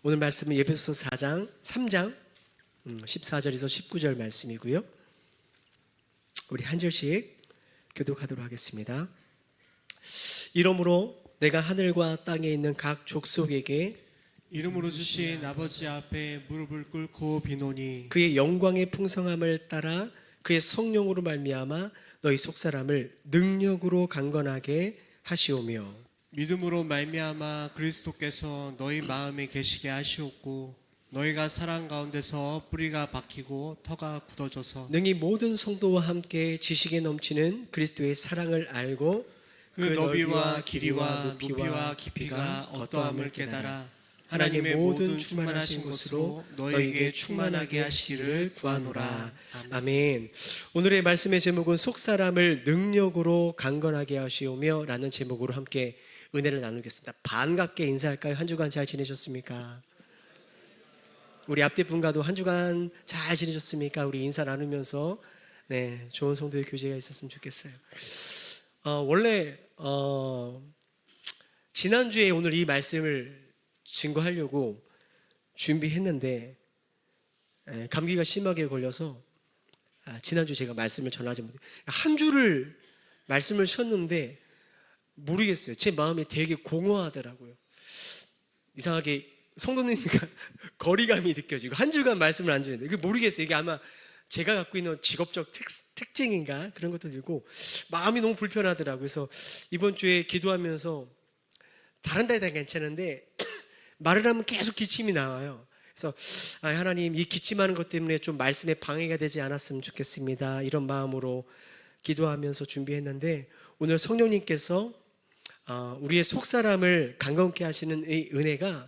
오늘 말씀은 에베소서 3장 14절에서 19절 말씀이고요. 우리 한 절씩 교독하도록 하겠습니다. 이러므로 내가 하늘과 땅에 있는 각 족속에게 이름으로 주신 아버지 앞에 무릎을 꿇고 비노니 그의 영광의 풍성함을 따라 그의 성령으로 말미암아 너희 속사람을 능력으로 강건하게 하시오며 믿음으로 말미암아 그리스도께서 너희 마음에 계시게 하시옵고 너희가 사랑 가운데서 뿌리가 박히고 터가 굳어져서 능히 모든 성도와 함께 지식에 넘치는 그리스도의 사랑을 알고 그 너비와 길이와 높이와 깊이가 어떠함을 깨달아 하나님의 모든 충만하신 것으로 너희에게 충만하게 하시기를 구하노라. 아멘. 오늘의 말씀의 제목은 속사람을 능력으로 강건하게 하시오며 라는 제목으로 함께 은혜를 나누겠습니다. 반갑게 인사할까요? 한 주간 잘 지내셨습니까? 우리 앞뒤 분과도 한 주간 잘 지내셨습니까? 우리 인사 나누면서 좋은 성도의 교제가 있었으면 좋겠어요. 원래 지난주에 오늘 이 말씀을 증거하려고 준비했는데 감기가 심하게 걸려서 지난주 제가 말씀을 전하지 못해 한 주를 말씀을 쉬었는데 모르겠어요. 제 마음이 되게 공허하더라고요. 이상하게 성도님과 거리감이 느껴지고 한 주간 말씀을 안 주는데 이게 모르겠어요. 이게 아마 제가 갖고 있는 직업적 특징인가 그런 것도 들고 마음이 너무 불편하더라고요. 그래서 이번 주에 기도하면서 다른 데다 괜찮은데 말을 하면 계속 기침이 나와요. 그래서 하나님 이 기침하는 것 때문에 좀 말씀에 방해가 되지 않았으면 좋겠습니다. 이런 마음으로 기도하면서 준비했는데 오늘 성령님께서 우리의 속사람을 강건케 하시는 이 은혜가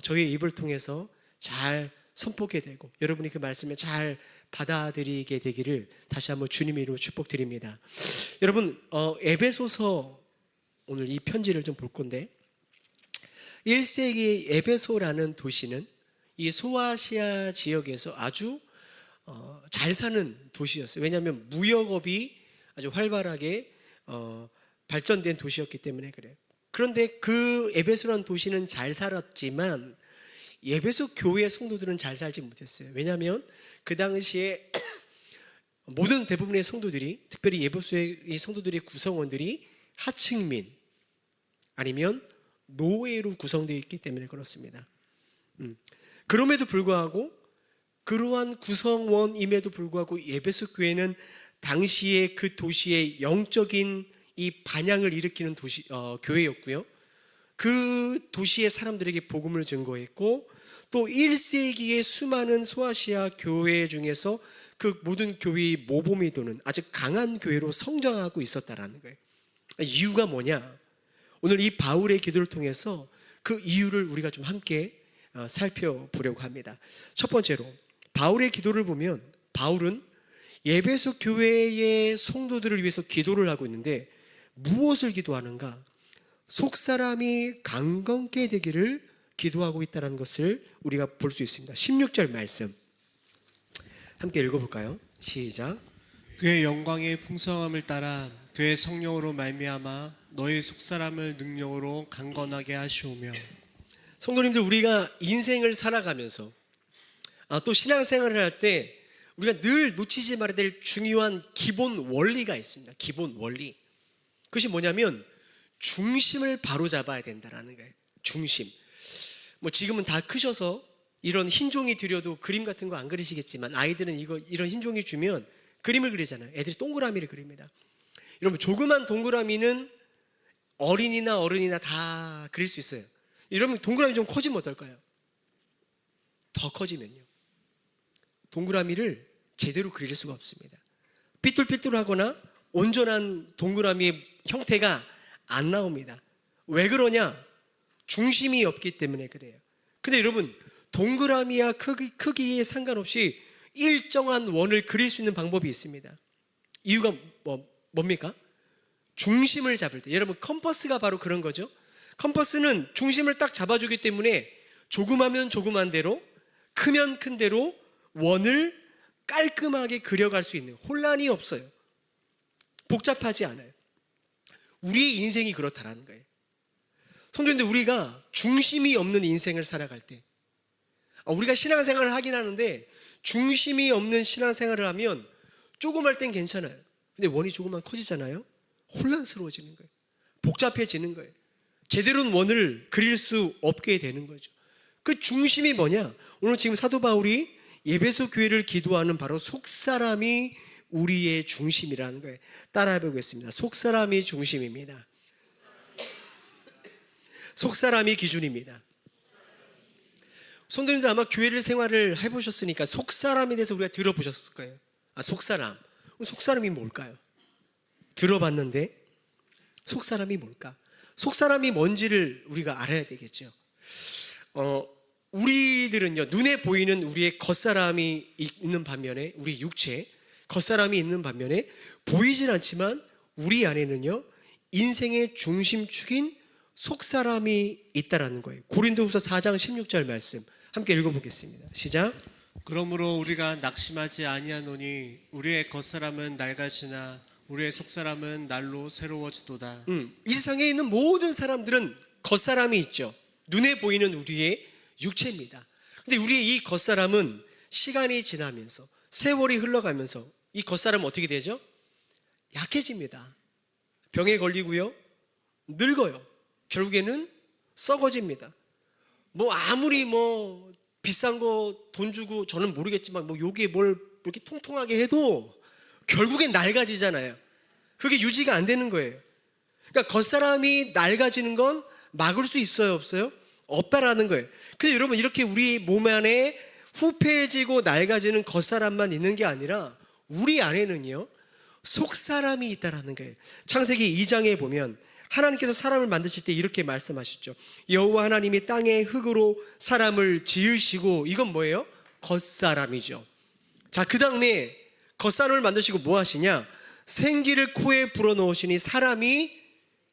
저희의 입을 통해서 잘 선포게 되고 여러분이 그 말씀을 잘 받아들이게 되기를 다시 한번 주님의 이름으로 축복드립니다. 여러분 에베소서 오늘 이 편지를 좀 볼 건데 1세기 에베소라는 도시는 이 소아시아 지역에서 아주 잘 사는 도시였어요. 왜냐하면 무역업이 아주 활발하게 발전된 도시였기 때문에 그래요. 그런데 그 에베소라는 도시는 잘 살았지만 에베소 교회 성도들은 잘 살지 못했어요. 왜냐하면 그 당시에 모든 대부분의 성도들이 특별히 에베소의 이 성도들의 구성원들이 하층민 아니면 노예로 구성되어 있기 때문에 그렇습니다. 그럼에도 불구하고 그러한 구성원임에도 불구하고 에베소 교회는 당시에 그 도시의 영적인 이 반향을 일으키는 교회였고요. 그 도시의 사람들에게 복음을 증거했고 또 1세기의 수많은 소아시아 교회 중에서 그 모든 교회의 모범이 도는 아주 강한 교회로 성장하고 있었다라는 거예요. 이유가 뭐냐? 오늘 이 바울의 기도를 통해서 그 이유를 우리가 좀 함께 살펴보려고 합니다. 첫 번째로 바울의 기도를 보면 바울은 에베소 교회의 성도들을 위해서 기도를 하고 있는데 무엇을 기도하는가? 속사람이 강건케 되기를 기도하고 있다는 것을 우리가 볼 수 있습니다. 16절 말씀 함께 읽어볼까요? 시작. 그의 영광의 풍성함을 따라 그의 성령으로 말미암아 너희 속사람을 능력으로 강건하게 하시오며. 성도님들 우리가 인생을 살아가면서 또 신앙생활을 할 때 우리가 늘 놓치지 말아야 될 중요한 기본 원리가 있습니다. 기본 원리. 그것이 뭐냐면 중심을 바로 잡아야 된다는 거예요. 중심. 지금은 다 크셔서 이런 흰 종이 드려도 그림 같은 거 안 그리시겠지만 아이들은 이런 흰 종이 주면 그림을 그리잖아요. 애들이 동그라미를 그립니다. 여러분 조그만 동그라미는 어린이나 어른이나 다 그릴 수 있어요. 여러분 동그라미 좀 커지면 어떨까요? 더 커지면요. 동그라미를 제대로 그릴 수가 없습니다. 삐뚤삐뚤하거나 온전한 동그라미의 형태가 안 나옵니다. 왜 그러냐? 중심이 없기 때문에 그래요. 근데 여러분 동그라미와 크기에 상관없이 일정한 원을 그릴 수 있는 방법이 있습니다. 이유가 뭡니까? 중심을 잡을 때. 여러분 컴퍼스가 바로 그런 거죠. 컴퍼스는 중심을 딱 잡아주기 때문에 조그마면 조그만 대로 크면 큰 대로 원을 깔끔하게 그려갈 수 있는 혼란이 없어요. 복잡하지 않아요. 우리의 인생이 그렇다라는 거예요. 성도님들, 우리가 중심이 없는 인생을 살아갈 때, 우리가 신앙생활을 하긴 하는데 중심이 없는 신앙생활을 하면 조금 할 땐 괜찮아요. 근데 원이 조금만 커지잖아요. 혼란스러워지는 거예요. 복잡해지는 거예요. 제대로 원을 그릴 수 없게 되는 거죠. 그 중심이 뭐냐? 오늘 지금 사도 바울이 에베소 교회를 기도하는 바로 속사람이 우리의 중심이라는 거예요. 따라해 보겠습니다. 속사람이 중심입니다. 속사람이 기준입니다. 성도님들 아마 교회를 생활을 해보셨으니까 속사람에 대해서 우리가 들어보셨을 거예요. 속사람. 속사람이 뭘까요? 들어봤는데 속사람이 뭘까? 속사람이 뭔지를 우리가 알아야 되겠죠. 우리들은요, 눈에 보이는 우리의 겉사람이 있는 반면에, 우리 육체 겉사람이 있는 반면에 보이진 않지만 우리 안에는요, 인생의 중심축인 속사람이 있다라는 거예요. 고린도후서 4장 16절 말씀 함께 읽어보겠습니다. 시작. 그러므로 우리가 낙심하지 아니하노니 우리의 겉사람은 낡아지나 우리의 속사람은 날로 새로워지도다. 이 세상에 있는 모든 사람들은 겉사람이 있죠. 눈에 보이는 우리의 육체입니다. 근데 우리의 이 겉사람은 시간이 지나면서, 세월이 흘러가면서 이 겉사람은 어떻게 되죠? 약해집니다. 병에 걸리고요, 늙어요. 결국에는 썩어집니다. 아무리 비싼 거 돈 주고, 저는 모르겠지만 여기에 뭘 이렇게 통통하게 해도 결국엔 낡아지잖아요. 그게 유지가 안 되는 거예요. 그러니까 겉사람이 낡아지는 건 막을 수 있어요, 없어요? 없다라는 거예요. 근데 여러분, 이렇게 우리 몸 안에 후패해지고 낡아지는 겉사람만 있는 게 아니라 우리 안에는요, 속사람이 있다라는 거예요. 창세기 2장에 보면 하나님께서 사람을 만드실 때 이렇게 말씀하셨죠. 여호와 하나님이 땅의 흙으로 사람을 지으시고, 이건 뭐예요? 겉사람이죠. 자, 그 다음에 겉사람을 만드시고 뭐 하시냐? 생기를 코에 불어넣으시니 사람이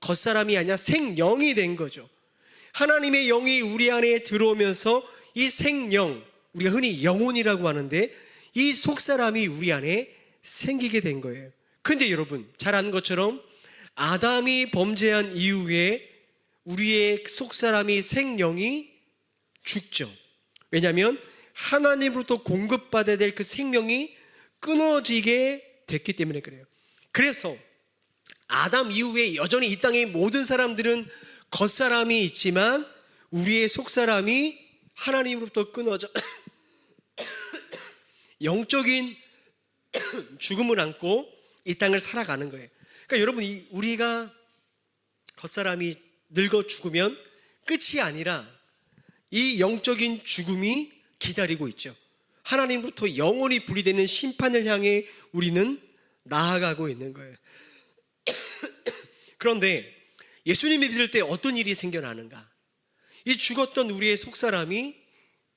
겉사람이 아니라 생영이 된 거죠. 하나님의 영이 우리 안에 들어오면서 이 생영, 우리가 흔히 영혼이라고 하는데, 이 속사람이 우리 안에 생기게 된 거예요. 근데 여러분, 잘 아는 것처럼 아담이 범죄한 이후에 우리의 속사람이 생명이 죽죠. 왜냐하면 하나님으로부터 공급받아야 될 그 생명이 끊어지게 됐기 때문에 그래요. 그래서 아담 이후에 여전히 이 땅의 모든 사람들은 겉사람이 있지만 우리의 속사람이 하나님으로부터 끊어져 영적인 죽음을 안고 이 땅을 살아가는 거예요. 그러니까 여러분, 우리가 겉사람이 늙어 죽으면 끝이 아니라 이 영적인 죽음이 기다리고 있죠. 하나님으로부터 영원히 분리되는 심판을 향해 우리는 나아가고 있는 거예요. 그런데 예수님을 믿을 때 어떤 일이 생겨나는가? 이 죽었던 우리의 속사람이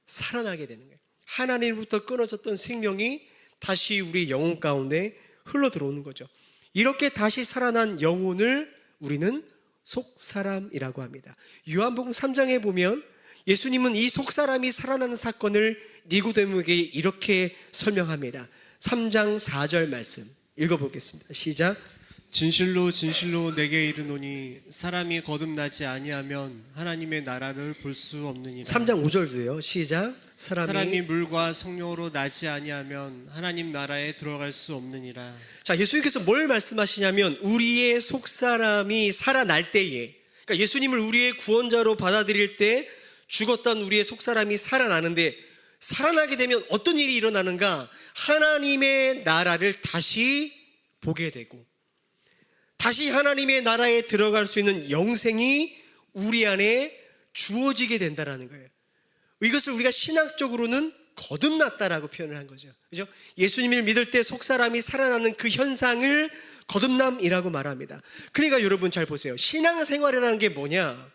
살아나게 되는 거예요. 하나님으로부터 끊어졌던 생명이 다시 우리 영혼 가운데 흘러 들어오는 거죠. 이렇게 다시 살아난 영혼을 우리는 속사람이라고 합니다. 요한복음 3장에 보면 예수님은 이 속사람이 살아나는 사건을 니고데모에게 이렇게 설명합니다. 3장 4절 말씀 읽어보겠습니다. 시작. 진실로 진실로 내게 이르노니 사람이 거듭나지 아니하면 하나님의 나라를 볼 수 없느니라. 3장 5절도요. 시작. 사람이 물과 성령으로 나지 아니하면 하나님 나라에 들어갈 수 없느니라. 자, 예수님께서 뭘 말씀하시냐면 우리의 속사람이 살아날 때에, 그러니까 예수님을 우리의 구원자로 받아들일 때 죽었던 우리의 속사람이 살아나는데, 살아나게 되면 어떤 일이 일어나는가? 하나님의 나라를 다시 보게 되고 다시 하나님의 나라에 들어갈 수 있는 영생이 우리 안에 주어지게 된다는 거예요. 이것을 우리가 신학적으로는 거듭났다라고 표현을 한 거죠. 그죠? 예수님을 믿을 때 속사람이 살아나는 그 현상을 거듭남이라고 말합니다. 그러니까 여러분 잘 보세요. 신앙생활이라는 게 뭐냐?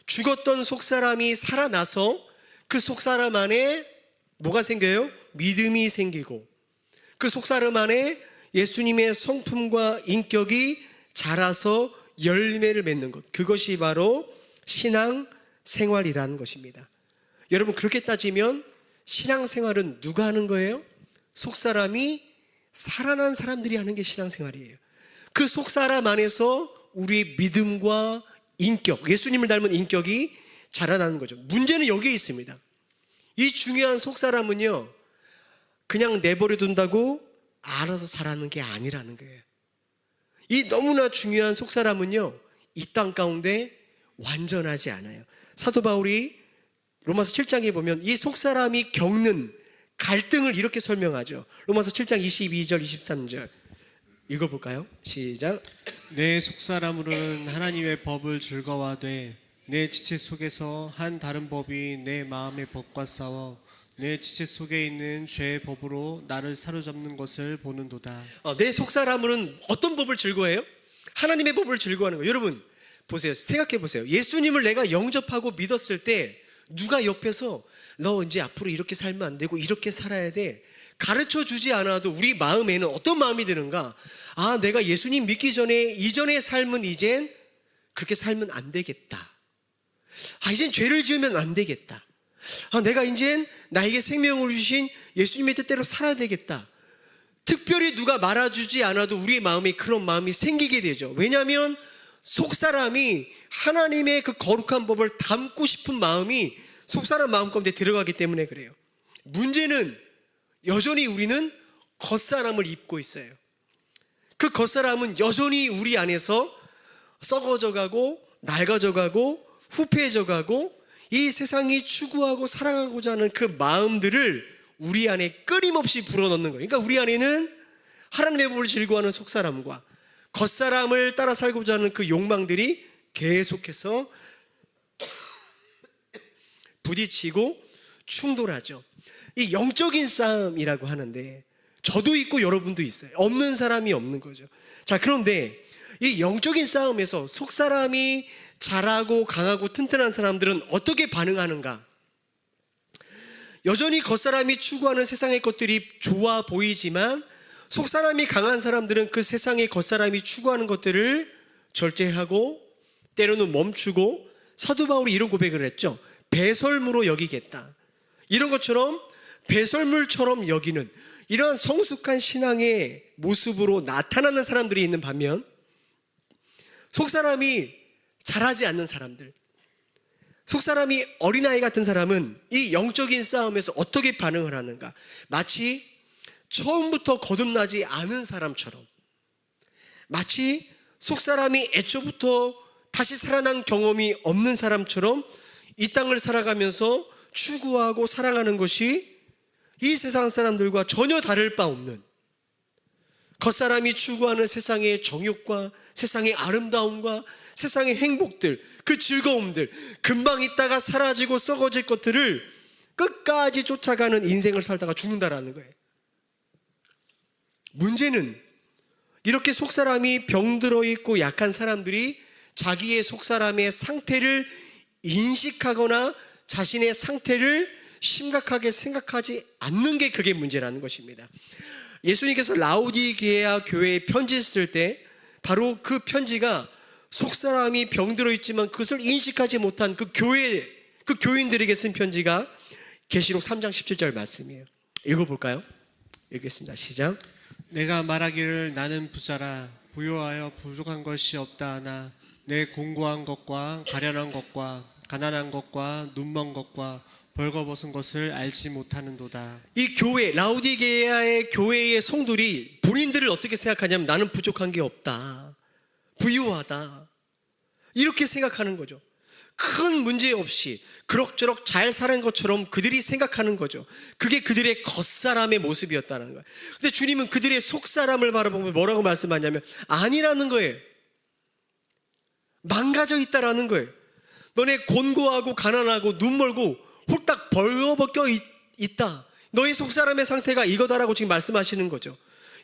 죽었던 속사람이 살아나서 그 속사람 안에 뭐가 생겨요? 믿음이 생기고, 그 속사람 안에 예수님의 성품과 인격이 자라서 열매를 맺는 것, 그것이 바로 신앙생활이라는 것입니다. 여러분, 그렇게 따지면 신앙생활은 누가 하는 거예요? 속사람이 살아난 사람들이 하는 게 신앙생활이에요. 그 속사람 안에서 우리의 믿음과 인격, 예수님을 닮은 인격이 자라나는 거죠. 문제는 여기에 있습니다. 이 중요한 속사람은요, 그냥 내버려 둔다고 알아서 자라는 게 아니라는 거예요. 이 너무나 중요한 속사람은요, 이 땅 가운데 완전하지 않아요. 사도 바울이 로마서 7장에 보면 이 속사람이 겪는 갈등을 이렇게 설명하죠. 로마서 7장 22절 23절 읽어볼까요? 시작. 내 속사람으로는 하나님의 법을 즐거워하되 내 지체 속에서 한 다른 법이 내 마음의 법과 싸워 내 지체 속에 있는 죄의 법으로 나를 사로잡는 것을 보는도다. 내 속사람은 어떤 법을 즐거워해요? 하나님의 법을 즐거워하는 거예요. 여러분 보세요. 생각해 보세요. 예수님을 내가 영접하고 믿었을 때 누가 옆에서 너 이제 앞으로 이렇게 살면 안 되고 이렇게 살아야 돼, 가르쳐 주지 않아도 우리 마음에는 어떤 마음이 드는가? 아, 내가 예수님 믿기 전에 이전의 삶은 이젠 그렇게 살면 안 되겠다. 아, 이젠 죄를 지으면 안 되겠다. 아, 내가 이젠 나에게 생명을 주신 예수님의 뜻대로 살아야 되겠다. 특별히 누가 말아주지 않아도 우리의 마음에 그런 마음이 생기게 되죠. 왜냐하면 속사람이 하나님의 그 거룩한 법을 담고 싶은 마음이 속사람 마음 가운데 들어가기 때문에 그래요. 문제는 여전히 우리는 겉사람을 입고 있어요. 그 겉사람은 여전히 우리 안에서 썩어져 가고 낡아져 가고 후패해져 가고 이 세상이 추구하고 사랑하고자 하는 그 마음들을 우리 안에 끊임없이 불어넣는 거예요. 그러니까 우리 안에는 하나님의 법을 즐거워하는 속사람과 겉사람을 따라 살고자 하는 그 욕망들이 계속해서 부딪히고 충돌하죠. 이 영적인 싸움이라고 하는데 저도 있고 여러분도 있어요. 없는 사람이 없는 거죠. 자, 그런데 이 영적인 싸움에서 속사람이 잘하고 강하고 튼튼한 사람들은 어떻게 반응하는가? 여전히 겉사람이 추구하는 세상의 것들이 좋아 보이지만 속사람이 강한 사람들은 그 세상의 겉사람이 추구하는 것들을 절제하고 때로는 멈추고, 사도 바울이 이런 고백을 했죠. 배설물로 여기겠다. 이런 것처럼 배설물처럼 여기는 이러한 성숙한 신앙의 모습으로 나타나는 사람들이 있는 반면 속사람이 잘하지 않는 사람들, 속사람이 어린아이 같은 사람은 이 영적인 싸움에서 어떻게 반응을 하는가? 마치 처음부터 거듭나지 않은 사람처럼, 마치 속사람이 애초부터 다시 살아난 경험이 없는 사람처럼 이 땅을 살아가면서 추구하고 사랑하는 것이 이 세상 사람들과 전혀 다를 바 없는, 겉사람이 추구하는 세상의 정욕과 세상의 아름다움과 세상의 행복들, 그 즐거움들, 금방 있다가 사라지고 썩어질 것들을 끝까지 쫓아가는 인생을 살다가 죽는다라는 거예요. 문제는 이렇게 속사람이 병들어 있고 약한 사람들이 자기의 속사람의 상태를 인식하거나 자신의 상태를 심각하게 생각하지 않는 게 그게 문제라는 것입니다. 예수님께서 라오디게아 교회에 편지 쓸 때 바로 그 편지가 속사람이 병들어 있지만 그것을 인식하지 못한 그 교인들에게 쓴 편지가 계시록 3장 17절 말씀이에요. 읽어볼까요? 읽겠습니다. 시작. 내가 말하기를 나는 부자라 부요하여 부족한 것이 없다 하나 내 공고한 것과 가련한 것과 가난한 것과 눈먼 것과 벌거벗은 것을 알지 못하는도다. 이 교회, 라오디게아의 교회의 성도들이 본인들을 어떻게 생각하냐면 나는 부족한 게 없다, 부유하다, 이렇게 생각하는 거죠. 큰 문제 없이 그럭저럭 잘 사는 것처럼 그들이 생각하는 거죠. 그게 그들의 겉사람의 모습이었다는 거예요. 근데 주님은 그들의 속사람을 바라보면 뭐라고 말씀하냐면 아니라는 거예요. 망가져 있다라는 거예요. 너네 곤고하고 가난하고 눈멀고 홀딱 벌거벗겨 있다. 너희 속사람의 상태가 이거다라고 지금 말씀하시는 거죠.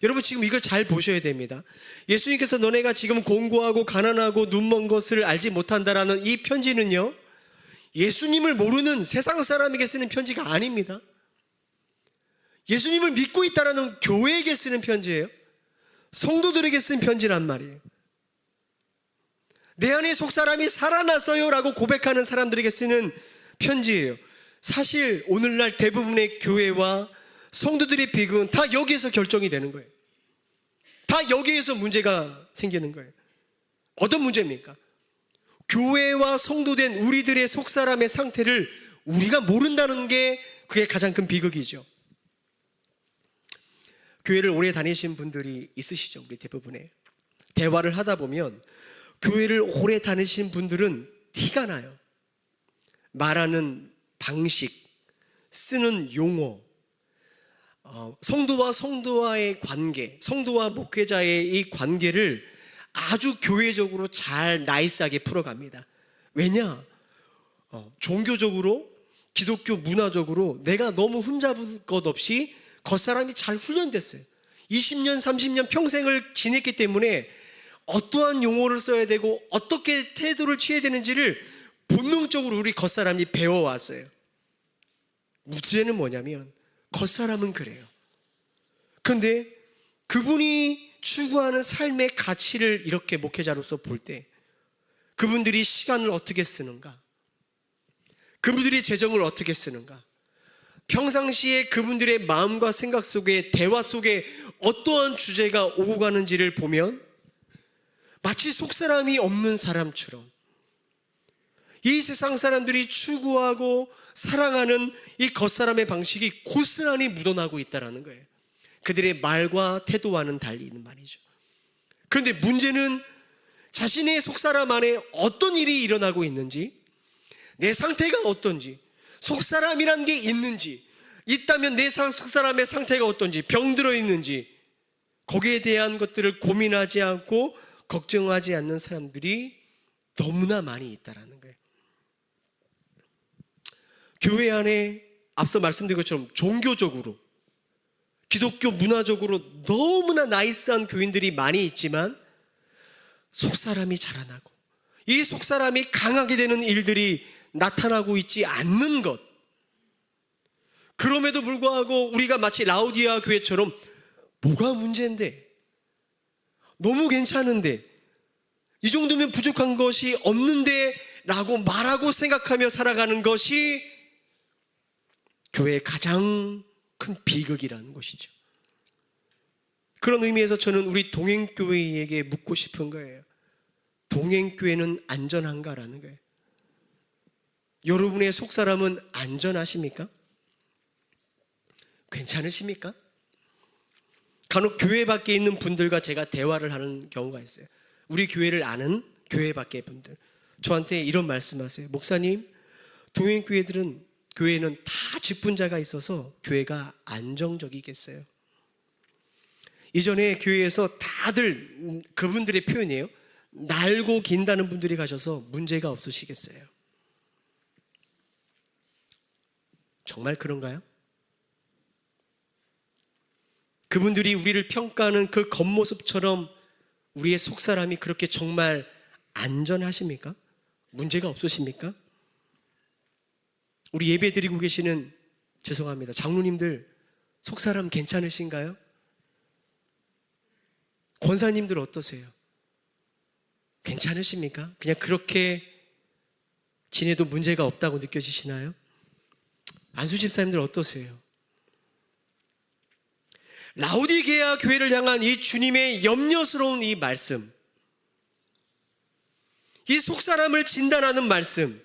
여러분 지금 이걸 잘 보셔야 됩니다. 예수님께서 너네가 지금 곤고하고 가난하고 눈먼 것을 알지 못한다라는 이 편지는요, 예수님을 모르는 세상 사람에게 쓰는 편지가 아닙니다. 예수님을 믿고 있다라는 교회에게 쓰는 편지예요. 성도들에게 쓴 편지란 말이에요. 내 안에 속사람이 살아났어요 라고 고백하는 사람들에게 쓰는 편지예요. 사실 오늘날 대부분의 교회와 성도들의 비극은 다 여기에서 결정이 되는 거예요. 다 여기에서 문제가 생기는 거예요. 어떤 문제입니까? 교회와 성도된 우리들의 속사람의 상태를 우리가 모른다는 게 그게 가장 큰 비극이죠. 교회를 오래 다니신 분들이 있으시죠. 우리 대부분의 대화를 하다 보면 교회를 오래 다니신 분들은 티가 나요. 말하는 방식, 쓰는 용어, 성도와 성도와의 관계, 성도와 목회자의 이 관계를 아주 교회적으로 잘 나이스하게 풀어갑니다. 왜냐? 종교적으로, 기독교 문화적으로 내가 너무 흠잡을 것 없이 겉사람이 잘 훈련됐어요. 20년, 30년 평생을 지냈기 때문에 어떠한 용어를 써야 되고 어떻게 태도를 취해야 되는지를 본능적으로 우리 겉사람이 배워왔어요. 문제는 뭐냐면 겉사람은 그래요. 그런데 그분이 추구하는 삶의 가치를 이렇게 목회자로서 볼 때 그분들이 시간을 어떻게 쓰는가, 그분들이 재정을 어떻게 쓰는가, 평상시에 그분들의 마음과 생각 속에, 대화 속에 어떠한 주제가 오고 가는지를 보면 마치 속사람이 없는 사람처럼 이 세상 사람들이 추구하고 사랑하는 이 겉사람의 방식이 고스란히 묻어나고 있다는 거예요. 그들의 말과 태도와는 달리 있는 말이죠. 그런데 문제는 자신의 속사람 안에 어떤 일이 일어나고 있는지, 내 상태가 어떤지, 속사람이란 게 있는지, 있다면 내 속사람의 상태가 어떤지, 병들어 있는지, 거기에 대한 것들을 고민하지 않고 걱정하지 않는 사람들이 너무나 많이 있다는 거예요. 교회 안에 앞서 말씀드린 것처럼 종교적으로, 기독교 문화적으로 너무나 나이스한 교인들이 많이 있지만 속사람이 자라나고 이 속사람이 강하게 되는 일들이 나타나고 있지 않는 것, 그럼에도 불구하고 우리가 마치 라오디아 교회처럼 뭐가 문제인데, 너무 괜찮은데, 이 정도면 부족한 것이 없는데 라고 말하고 생각하며 살아가는 것이 교회의 가장 큰 비극이라는 것이죠. 그런 의미에서 저는 우리 동행교회에게 묻고 싶은 거예요. 동행교회는 안전한가라는 거예요. 여러분의 속사람은 안전하십니까? 괜찮으십니까? 간혹 교회 밖에 있는 분들과 제가 대화를 하는 경우가 있어요. 우리 교회를 아는 교회 밖의 분들 저한테 이런 말씀하세요. 목사님, 교회는 다 직분자가 있어서 교회가 안정적이겠어요? 이전에 교회에서 다들 그분들의 표현이에요. 날고 긴다는 분들이 가셔서 문제가 없으시겠어요? 정말 그런가요? 그분들이 우리를 평가하는 그 겉모습처럼 우리의 속사람이 그렇게 정말 안전하십니까? 문제가 없으십니까? 우리 예배 드리고 계시는, 죄송합니다, 장로님들 속사람 괜찮으신가요? 권사님들 어떠세요? 괜찮으십니까? 그냥 그렇게 지내도 문제가 없다고 느껴지시나요? 안수 집사님들 어떠세요? 라오디게아 교회를 향한 이 주님의 염려스러운 이 말씀, 이 속사람을 진단하는 말씀,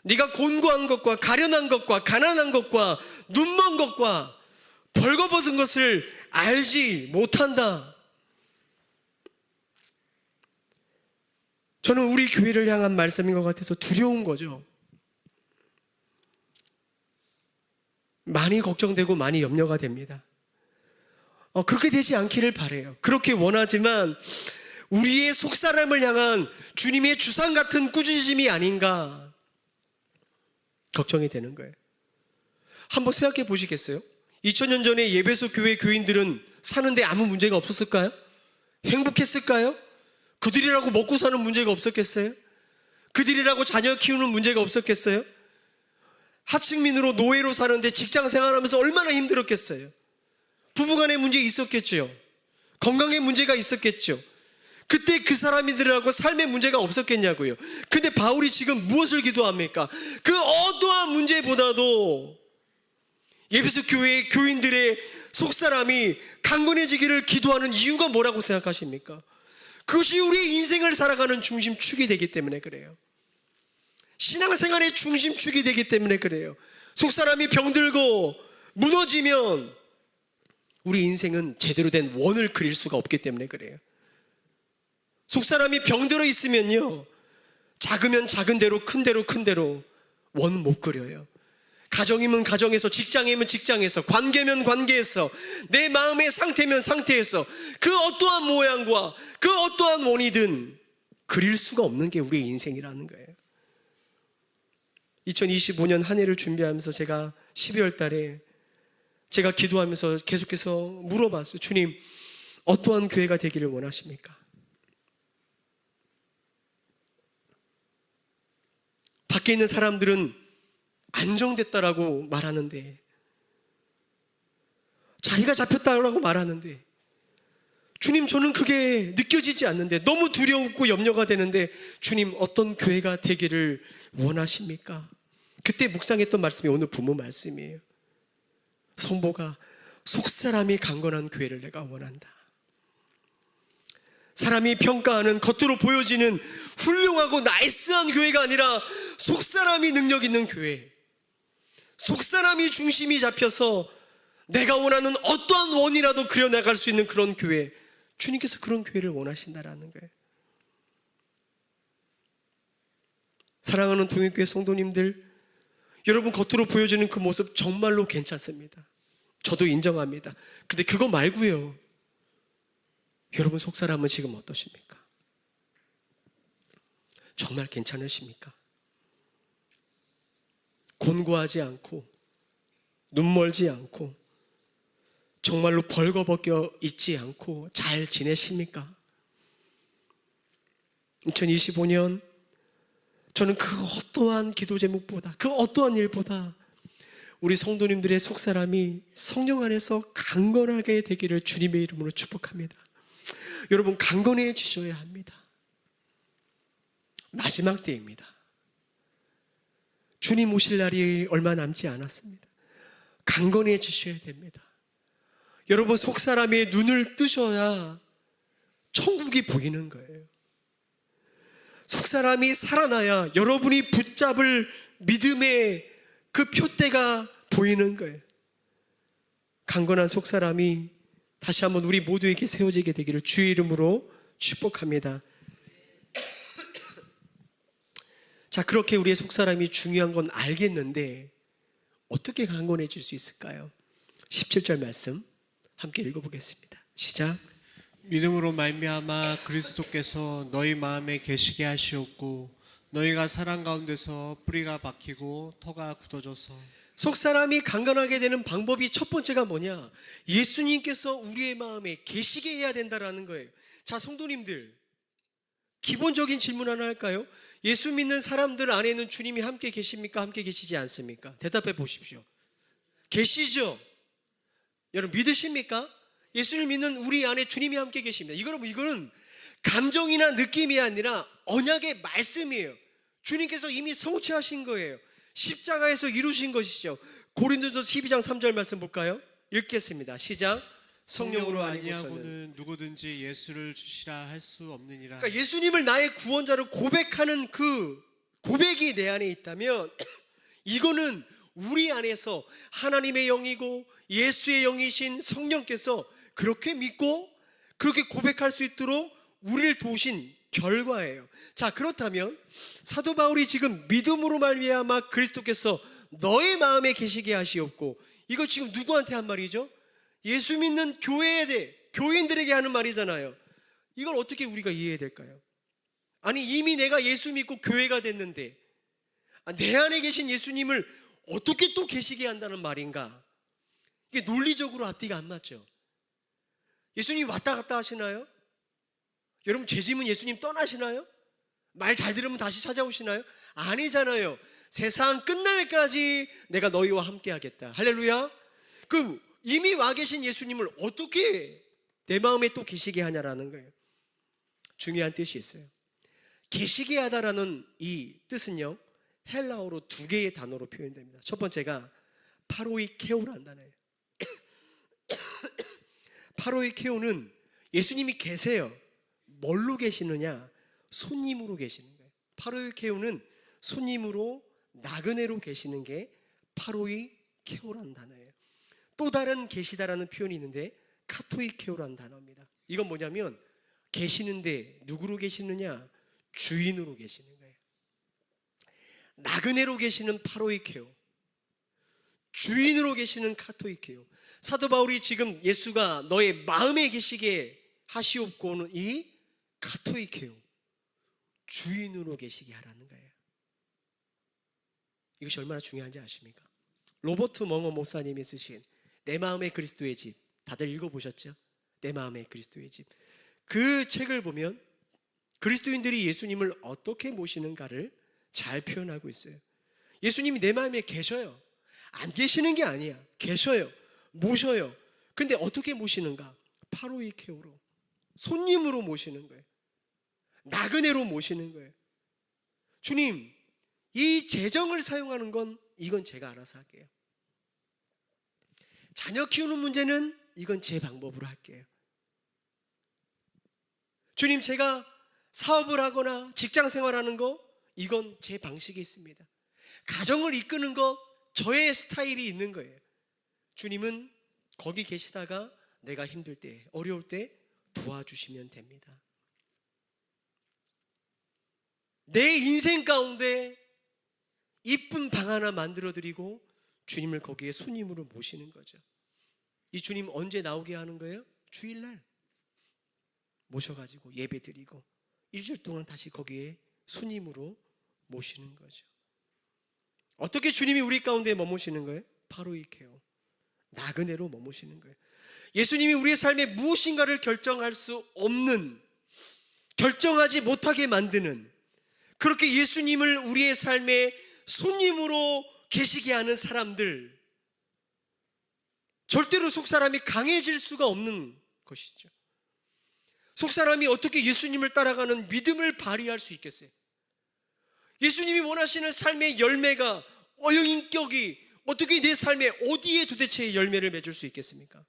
네가 곤고한 것과 가련한 것과 가난한 것과 눈먼 것과 벌거벗은 것을 알지 못한다. 저는 우리 교회를 향한 말씀인 것 같아서 두려운 거죠. 많이 걱정되고 많이 염려가 됩니다. 그렇게 되지 않기를 바라요. 그렇게 원하지만 우리의 속사람을 향한 주님의 주상 같은 꾸짖음이 아닌가 걱정이 되는 거예요. 한번 생각해 보시겠어요? 2000년 전에 예배소 교회 교인들은 사는데 아무 문제가 없었을까요? 행복했을까요? 그들이라고 먹고 사는 문제가 없었겠어요? 그들이라고 자녀 키우는 문제가 없었겠어요? 하층민으로 노예로 사는데 직장 생활하면서 얼마나 힘들었겠어요? 부부간의 문제 있었겠죠. 건강에 문제가 있었겠죠. 그때 그 사람들하고 삶의 문제가 없었겠냐고요. 근데 바울이 지금 무엇을 기도합니까? 그 어떠한 문제보다도 예배소 교회의 교인들의 속사람이 강건해지기를 기도하는 이유가 뭐라고 생각하십니까? 그것이 우리의 인생을 살아가는 중심축이 되기 때문에 그래요. 신앙생활의 중심축이 되기 때문에 그래요. 속사람이 병들고 무너지면 우리 인생은 제대로 된 원을 그릴 수가 없기 때문에 그래요. 속사람이 병들어 있으면요, 작으면 작은 대로 큰 대로 큰 대로 원은 못 그려요. 가정이면 가정에서, 직장이면 직장에서, 관계면 관계에서, 내 마음의 상태면 상태에서 그 어떠한 모양과 그 어떠한 원이든 그릴 수가 없는 게 우리의 인생이라는 거예요. 2025년 한 해를 준비하면서 제가 12월 달에 제가 기도하면서 계속해서 물어봤어요. 주님, 어떠한 교회가 되기를 원하십니까? 밖에 있는 사람들은 안정됐다라고 말하는데, 자리가 잡혔다라고 말하는데, 주님, 저는 그게 느껴지지 않는데 너무 두려웠고 염려가 되는데, 주님, 어떤 교회가 되기를 원하십니까? 그때 묵상했던 말씀이 오늘 본문 말씀이에요. 성보가 속사람이 강건한 교회를 내가 원한다. 사람이 평가하는, 겉으로 보여지는 훌륭하고 나이스한 교회가 아니라 속사람이 능력 있는 교회, 속사람이 중심이 잡혀서 내가 원하는 어떠한 원이라도 그려나갈 수 있는 그런 교회, 주님께서 그런 교회를 원하신다라는 거예요. 사랑하는 동행교회 성도님들, 여러분 겉으로 보여지는 그 모습 정말로 괜찮습니다. 저도 인정합니다. 근데 그거 말고요, 여러분 속사람은 지금 어떠십니까? 정말 괜찮으십니까? 곤고하지 않고 눈멀지 않고 정말로 벌거벗겨 있지 않고 잘 지내십니까? 2025년 저는 그 어떠한 기도 제목보다, 그 어떠한 일보다 우리 성도님들의 속사람이 성령 안에서 강건하게 되기를 주님의 이름으로 축복합니다. 여러분, 강건해지셔야 합니다. 마지막 때입니다. 주님 오실 날이 얼마 남지 않았습니다. 강건해지셔야 됩니다. 여러분, 속사람의 눈을 뜨셔야 천국이 보이는 거예요. 속사람이 살아나야 여러분이 붙잡을 믿음의 그 표대가 보이는 거예요. 강건한 속사람이 다시 한번 우리 모두에게 세워지게 되기를 주의 이름으로 축복합니다. 자, 그렇게 우리의 속사람이 중요한 건 알겠는데 어떻게 강건해질 수 있을까요? 17절 말씀 함께 읽어보겠습니다. 시작. 믿음으로 말미암아 그리스도께서 너희 마음에 계시게 하시었고 너희가 사랑 가운데서 뿌리가 박히고 터가 굳어져서. 속사람이 강건하게 되는 방법이 첫 번째가 뭐냐? 예수님께서 우리의 마음에 계시게 해야 된다라는 거예요. 자, 성도님들, 기본적인 질문 하나 할까요? 예수 믿는 사람들 안에는 주님이 함께 계십니까? 함께 계시지 않습니까? 대답해 보십시오. 계시죠? 여러분 믿으십니까? 예수를 믿는 우리 안에 주님이 함께 계십니다. 이거는 감정이나 느낌이 아니라 언약의 말씀이에요. 주님께서 이미 성취하신 거예요. 십자가에서 이루신 것이죠. 고린도서 12장 3절 말씀 볼까요? 읽겠습니다. 시작. 성령으로 아니고서는 누구든지 예수를 주시라 할 수 없느니라. 그러니까 예수님을 나의 구원자로 고백하는 그 고백이 내 안에 있다면 이거는 우리 안에서 하나님의 영이고 예수의 영이신 성령께서 그렇게 믿고 그렇게 고백할 수 있도록 우리를 도우신 결과예요. 자, 그렇다면 사도 바울이 지금 믿음으로 말미암아 그리스도께서 너의 마음에 계시게 하시옵고, 이거 지금 누구한테 한 말이죠? 예수 믿는 교회에 대해, 교인들에게 하는 말이잖아요. 이걸 어떻게 우리가 이해해야 될까요? 아니, 이미 내가 예수 믿고 교회가 됐는데 내 안에 계신 예수님을 어떻게 또 계시게 한다는 말인가? 이게 논리적으로 앞뒤가 안 맞죠. 예수님 왔다 갔다 하시나요? 여러분, 죄짐은 예수님 떠나시나요? 말 잘 들으면 다시 찾아오시나요? 아니잖아요. 세상 끝날까지 내가 너희와 함께 하겠다. 할렐루야. 그럼 이미 와 계신 예수님을 어떻게 내 마음에 또 계시게 하냐라는 거예요. 중요한 뜻이 있어요. 계시게 하다라는 이 뜻은요, 헬라어로 두 개의 단어로 표현됩니다. 첫 번째가 파로이케오라는 단어예요. 파로이케오는 예수님이 계세요. 뭘로 계시느냐? 손님으로 계시는 거예요. 파로이케오는 손님으로 나그네로 계시는 게 파로이케오라는 단어예요. 또 다른 계시다라는 표현이 있는데 카토이케오라는 단어입니다. 이건 뭐냐면 계시는데 누구로 계시느냐? 주인으로 계시는 거예요. 나그네로 계시는 파로이케오, 주인으로 계시는 카토이케오. 사도 바울이 지금 예수가 너의 마음에 계시게 하시옵고는 이 카토이케오, 주인으로 계시게 하라는 거예요. 이것이 얼마나 중요한지 아십니까? 로버트 멍어 목사님이 쓰신 내 마음의 그리스도의 집, 다들 읽어보셨죠? 내 마음의 그리스도의 집. 그 책을 보면 그리스도인들이 예수님을 어떻게 모시는가를 잘 표현하고 있어요. 예수님이 내 마음에 계셔요. 안 계시는 게 아니야. 계셔요. 모셔요. 근데 어떻게 모시는가? 파로이케오로, 손님으로 모시는 거예요. 나그네로 모시는 거예요. 주님, 이 재정을 사용하는 건 이건 제가 알아서 할게요. 자녀 키우는 문제는 이건 제 방법으로 할게요. 주님, 제가 사업을 하거나 직장 생활하는 거 이건 제 방식이 있습니다. 가정을 이끄는 거 저의 스타일이 있는 거예요. 주님은 거기 계시다가 내가 힘들 때, 어려울 때 도와주시면 됩니다. 내 인생 가운데 이쁜 방 하나 만들어 드리고 주님을 거기에 손님으로 모시는 거죠. 이 주님 언제 나오게 하는 거예요? 주일날 모셔가지고 예배 드리고 일주일 동안 다시 거기에 손님으로 모시는 거죠. 어떻게 주님이 우리 가운데 머무시는 거예요? 파로이케오, 나그네로 머무시는 거예요. 예수님이 우리의 삶에 무엇인가를 결정할 수 없는, 결정하지 못하게 만드는, 그렇게 예수님을 우리의 삶에 손님으로 계시게 하는 사람들, 절대로 속사람이 강해질 수가 없는 것이죠. 속사람이 어떻게 예수님을 따라가는 믿음을 발휘할 수 있겠어요? 예수님이 원하시는 삶의 열매가, 인격이 어떻게 내 삶에 어디에 도대체 열매를 맺을 수 있겠습니까?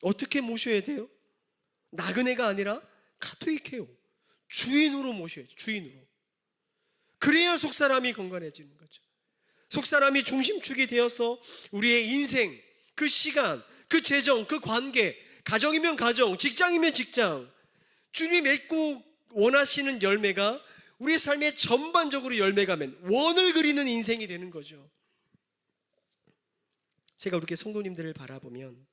어떻게 모셔야 돼요? 나그네가 아니라 카토이케오, 주인으로 모셔야죠. 주인으로. 그래야 속사람이 건강해지는 거죠. 속사람이 중심축이 되어서 우리의 인생, 그 시간, 그 재정, 그 관계, 가정이면 가정, 직장이면 직장, 주님이 맺고 원하시는 열매가 우리의 삶에 전반적으로 열매가 맺는, 원을 그리는 인생이 되는 거죠. 제가 이렇게 성도님들을 바라보면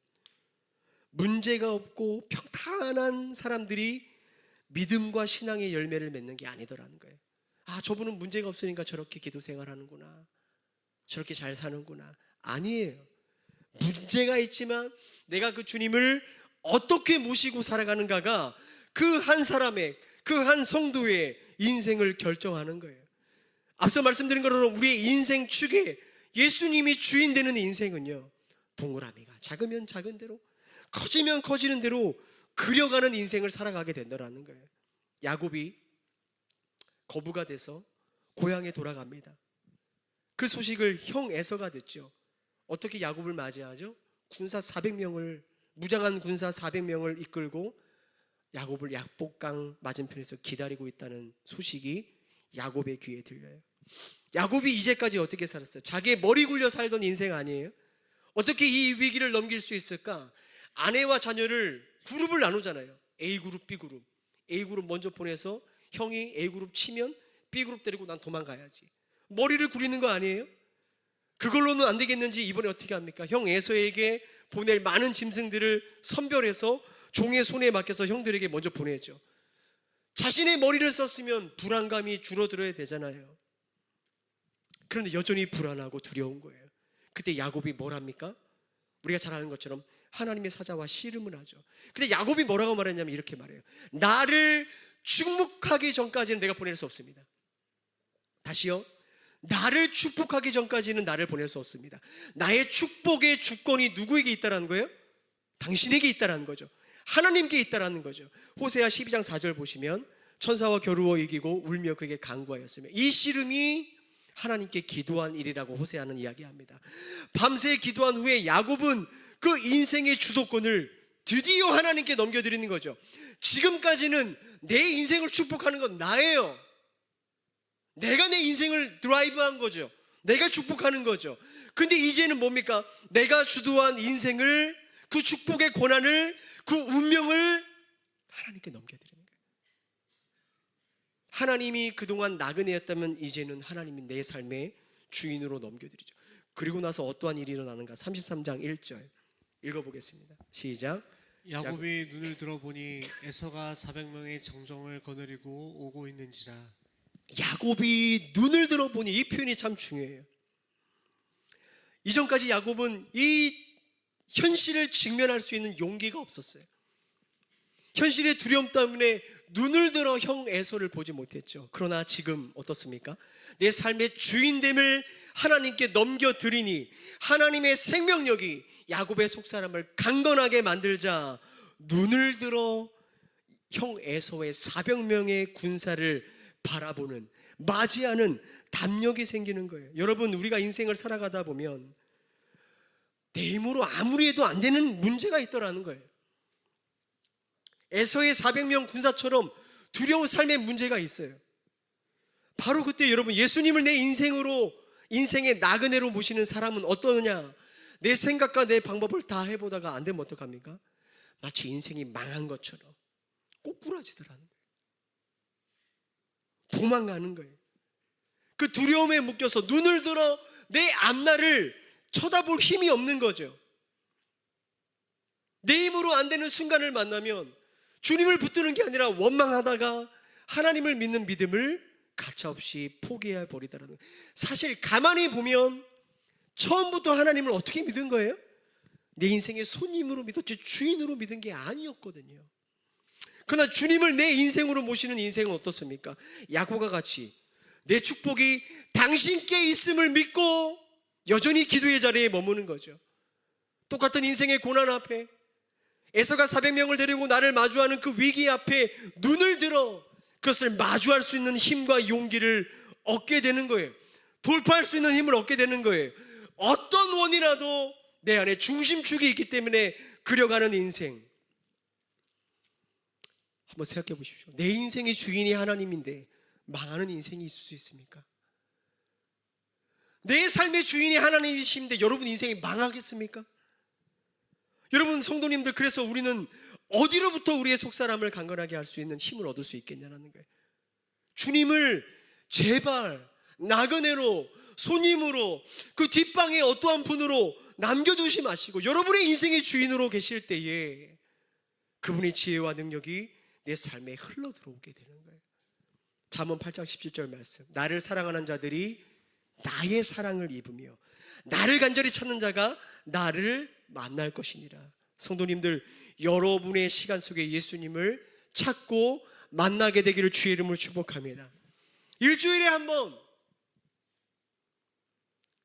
문제가 없고 평탄한 사람들이 믿음과 신앙의 열매를 맺는 게 아니더라는 거예요. 아, 저분은 문제가 없으니까 저렇게 기도 생활하는구나, 저렇게 잘 사는구나. 아니에요. 문제가 있지만 내가 그 주님을 어떻게 모시고 살아가는가가 그 한 사람의, 그 한 성도의 인생을 결정하는 거예요. 앞서 말씀드린 것처럼 우리의 인생 축에 예수님이 주인 되는 인생은요, 동그라미가 작으면 작은 대로, 커지면 커지는 대로 그려가는 인생을 살아가게 된다는 거예요. 야곱이 거부가 돼서 고향에 돌아갑니다. 그 소식을 형 에서가 듣죠. 어떻게 야곱을 맞이하죠? 군사 400명을, 무장한 군사 400명을 이끌고 야곱을 약복강 맞은편에서 기다리고 있다는 소식이 야곱의 귀에 들려요. 야곱이 이제까지 어떻게 살았어요? 자기의 머리 굴려 살던 인생 아니에요? 어떻게 이 위기를 넘길 수 있을까? 아내와 자녀를 그룹을 나누잖아요. A그룹, B그룹. A그룹 먼저 보내서 형이 A그룹 치면 B그룹 데리고 난 도망가야지. 머리를 굴리는 거 아니에요? 그걸로는 안 되겠는지 이번에 어떻게 합니까? 형 에서에게 보낼 많은 짐승들을 선별해서 종의 손에 맡겨서 형들에게 먼저 보내죠. 자신의 머리를 썼으면 불안감이 줄어들어야 되잖아요. 그런데 여전히 불안하고 두려운 거예요. 그때 야곱이 뭘 합니까? 우리가 잘 아는 것처럼 하나님의 사자와 씨름을 하죠. 근데 야곱이 뭐라고 말했냐면 이렇게 말해요. 나를 축복하기 전까지는 내가 보낼 수 없습니다. 다시요. 나를 축복하기 전까지는 나를 보낼 수 없습니다. 나의 축복의 주권이 누구에게 있다는 거예요? 당신에게 있다는 거죠. 하나님께 있다는 거죠. 호세아 12장 4절 보시면 천사와 겨루어 이기고 울며 그에게 간구하였으며 이 씨름이 하나님께 기도한 일이라고 호세아는 이야기합니다. 밤새 기도한 후에 야곱은 그 인생의 주도권을 드디어 하나님께 넘겨드리는 거죠. 지금까지는 내 인생을 축복하는 건 나예요. 내가 내 인생을 드라이브한 거죠. 내가 축복하는 거죠. 근데 이제는 뭡니까? 내가 주도한 인생을, 그 축복의 고난을, 그 운명을 하나님께 넘겨드리는 거예요. 하나님이 그동안 나그네였다면 이제는 하나님이 내 삶의 주인으로 넘겨드리죠. 그리고 나서 어떠한 일이 일어나는가? 33장 1절 읽어보겠습니다. 시작. 야곱이 눈을 들어보니 에서가 400명의 정정을 거느리고 오고 있는지라. 야곱이 눈을 들어보니, 이 표현이 참 중요해요. 이전까지 야곱은 이 현실을 직면할 수 있는 용기가 없었어요. 현실의 두려움 때문에 눈을 들어 형 에서를 보지 못했죠. 그러나 지금 어떻습니까? 내 삶의 주인됨을 하나님께 넘겨드리니 하나님의 생명력이 야곱의 속사람을 강건하게 만들자 눈을 들어 형 에서의 400명의 군사를 바라보는, 맞이하는 담력이 생기는 거예요. 여러분, 우리가 인생을 살아가다 보면 내 힘으로 아무리 해도 안 되는 문제가 있더라는 거예요. 에서의 400명 군사처럼 두려운 삶의 문제가 있어요. 바로 그때 여러분, 예수님을 내 인생으로, 인생의 나그네로 모시는 사람은 어떠느냐? 내 생각과 내 방법을 다 해보다가 안 되면 어떡합니까? 마치 인생이 망한 것처럼 꼬꾸라지더라는 거예요. 도망가는 거예요. 그 두려움에 묶여서 눈을 들어 내 앞날을 쳐다볼 힘이 없는 거죠. 내 힘으로 안 되는 순간을 만나면 주님을 붙드는 게 아니라 원망하다가 하나님을 믿는 믿음을 가차없이 포기해 버리더라는 거예요. 사실 가만히 보면 처음부터 하나님을 어떻게 믿은 거예요? 내 인생의 손님으로 믿었지 주인으로 믿은 게 아니었거든요. 그러나 주님을 내 인생으로 모시는 인생은 어떻습니까? 야곱과 같이 내 축복이 당신께 있음을 믿고 여전히 기도의 자리에 머무는 거죠. 똑같은 인생의 고난 앞에, 에서가 400명을 데리고 나를 마주하는 그 위기 앞에 눈을 들어 그것을 마주할 수 있는 힘과 용기를 얻게 되는 거예요. 돌파할 수 있는 힘을 얻게 되는 거예요. 어떤 원이라도 내 안에 중심축이 있기 때문에 그려가는 인생. 한번 생각해 보십시오. 내 인생의 주인이 하나님인데 망하는 인생이 있을 수 있습니까? 내 삶의 주인이 하나님이신데 여러분 인생이 망하겠습니까? 여러분 성도님들, 그래서 우리는 어디로부터 우리의 속사람을 강건하게 할 수 있는 힘을 얻을 수 있겠냐는 거예요. 주님을 제발 나그네로, 손님으로, 그 뒷방에 어떠한 분으로 남겨두지 마시고 여러분의 인생의 주인으로 계실 때에 그분의 지혜와 능력이 내 삶에 흘러 들어오게 되는 거예요. 잠언 8장 17절 말씀. 나를 사랑하는 자들이 나의 사랑을 입으며 나를 간절히 찾는 자가 나를 만날 것이니라. 성도님들, 여러분의 시간 속에 예수님을 찾고 만나게 되기를 주의 이름으로 축복합니다. 일주일에 한 번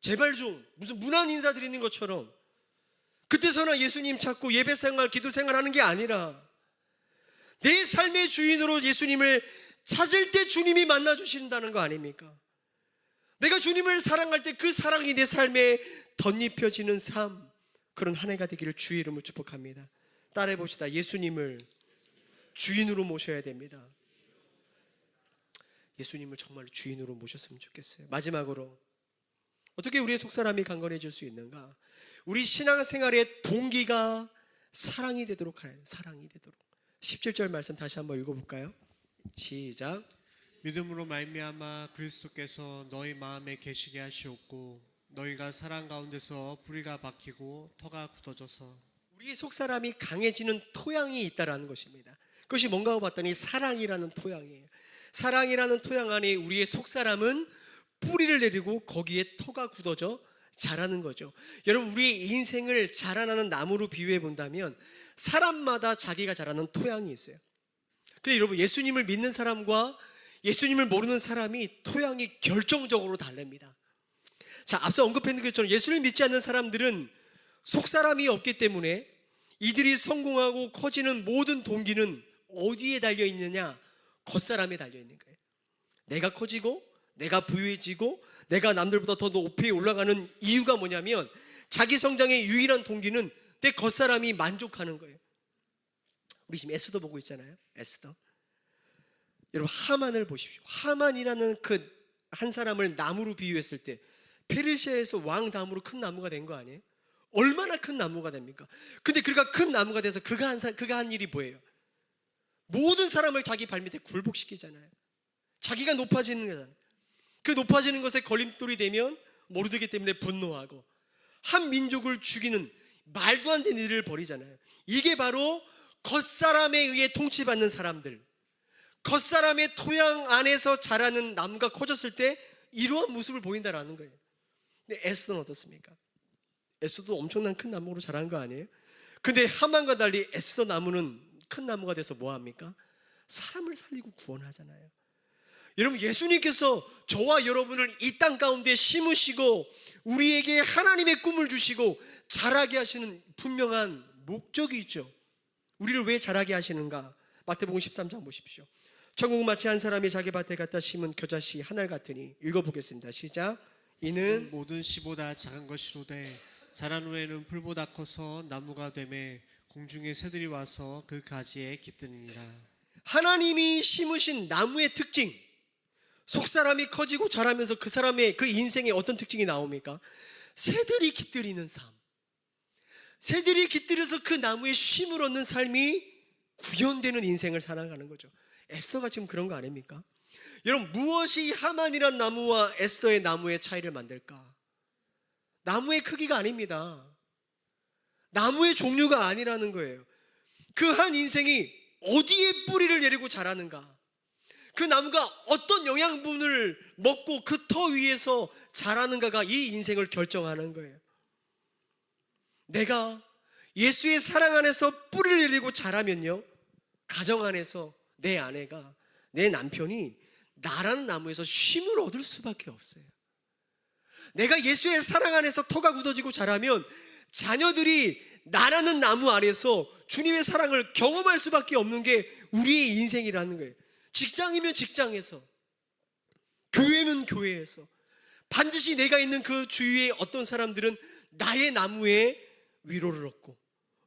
제발 좀 무슨 문안 인사 드리는 것처럼 그때서나 예수님 찾고 예배생활, 기도생활 하는 게 아니라 내 삶의 주인으로 예수님을 찾을 때 주님이 만나주신다는 거 아닙니까? 내가 주님을 사랑할 때 그 사랑이 내 삶에 덧입혀지는 삶, 그런 한 해가 되기를 주의 이름으로 축복합니다. 따라해 봅시다. 예수님을 주인으로 모셔야 됩니다. 예수님을 정말 주인으로 모셨으면 좋겠어요. 마지막으로 어떻게 우리의 속사람이 강건해질 수 있는가? 우리 신앙생활의 동기가 사랑이 되도록 하여야 돼요. 사랑이 되도록. 17절 말씀 다시 한번 읽어볼까요? 시작. 믿음으로 말미암아 그리스도께서 너희 마음에 계시게 하시옵고 너희가 사랑 가운데서 뿌리가 박히고 터가 굳어져서. 우리 속사람이 강해지는 토양이 있다라는 것입니다. 그것이 뭔가 하고 봤더니 사랑이라는 토양이에요. 사랑이라는 토양 안에 우리의 속사람은 뿌리를 내리고 거기에 터가 굳어져 자라는 거죠. 여러분, 우리의 인생을 자라나는 나무로 비유해 본다면 사람마다 자기가 자라는 토양이 있어요. 근데 여러분, 예수님을 믿는 사람과 예수님을 모르는 사람이 토양이 결정적으로 다릅니다. 자, 앞서 언급했던 것처럼 예수를 믿지 않는 사람들은 속사람이 없기 때문에 이들이 성공하고 커지는 모든 동기는 어디에 달려있느냐? 겉사람에 달려있는 거예요. 내가 커지고 내가 부유해지고 내가 남들보다 더 높이 올라가는 이유가 뭐냐면 자기 성장의 유일한 동기는 내 겉사람이 만족하는 거예요. 우리 지금 에스더 보고 있잖아요. 에스더. 여러분 하만을 보십시오. 하만이라는 그 한 사람을 나무로 비유했을 때 페르시아에서 왕 다음으로 큰 나무가 된 거 아니에요? 얼마나 큰 나무가 됩니까? 근데 그가 큰 나무가 돼서 그가 한 일이 뭐예요? 모든 사람을 자기 발밑에 굴복시키잖아요. 자기가 높아지는 거잖아요. 그 높아지는 것에 걸림돌이 되면 모르드게 때문에 분노하고 한 민족을 죽이는 말도 안 되는 일을 벌이잖아요. 이게 바로 겉사람에 의해 통치받는 사람들, 겉사람의 토양 안에서 자라는 나무가 커졌을 때 이러한 모습을 보인다라는 거예요. 근데 에스더는 어떻습니까? 에스더도 엄청난 큰 나무로 자란 거 아니에요? 근데 하만과 달리 에스더 나무는 큰 나무가 돼서 뭐 합니까? 사람을 살리고 구원하잖아요. 여러분, 예수님께서 저와 여러분을 이 땅 가운데 심으시고 우리에게 하나님의 꿈을 주시고 자라게 하시는 분명한 목적이 있죠. 우리를 왜 자라게 하시는가? 마태복음 13장 보십시오. 천국 마치 한 사람이 자기 밭에 갖다 심은 겨자씨 하나 같으니. 읽어보겠습니다. 시작. 이는 모든 씨보다 작은 것이로되 자란 후에는 풀보다 커서 나무가 되매 공중의 새들이 와서 그 가지에 깃드니라. 하나님이 심으신 나무의 특징, 속사람이 커지고 자라면서 그 사람의 그 인생에 어떤 특징이 나옵니까? 새들이 깃들이는 삶. 새들이 깃들여서 그 나무에 쉼을 얻는 삶이 구현되는 인생을 살아가는 거죠. 에스더가 지금 그런 거 아닙니까? 여러분, 무엇이 하만이란 나무와 에스더의 나무의 차이를 만들까? 나무의 크기가 아닙니다. 나무의 종류가 아니라는 거예요. 그 한 인생이 어디에 뿌리를 내리고 자라는가, 그 나무가 어떤 영양분을 먹고 그 터 위에서 자라는가가 이 인생을 결정하는 거예요. 내가 예수의 사랑 안에서 뿌리를 내리고 자라면요, 가정 안에서 내 아내가, 내 남편이 나라는 나무에서 쉼을 얻을 수밖에 없어요. 내가 예수의 사랑 안에서 터가 굳어지고 자라면 자녀들이 나라는 나무 아래서 주님의 사랑을 경험할 수밖에 없는 게 우리의 인생이라는 거예요. 직장이면 직장에서, 교회면 교회에서, 반드시 내가 있는 그 주위에 어떤 사람들은 나의 나무에 위로를 얻고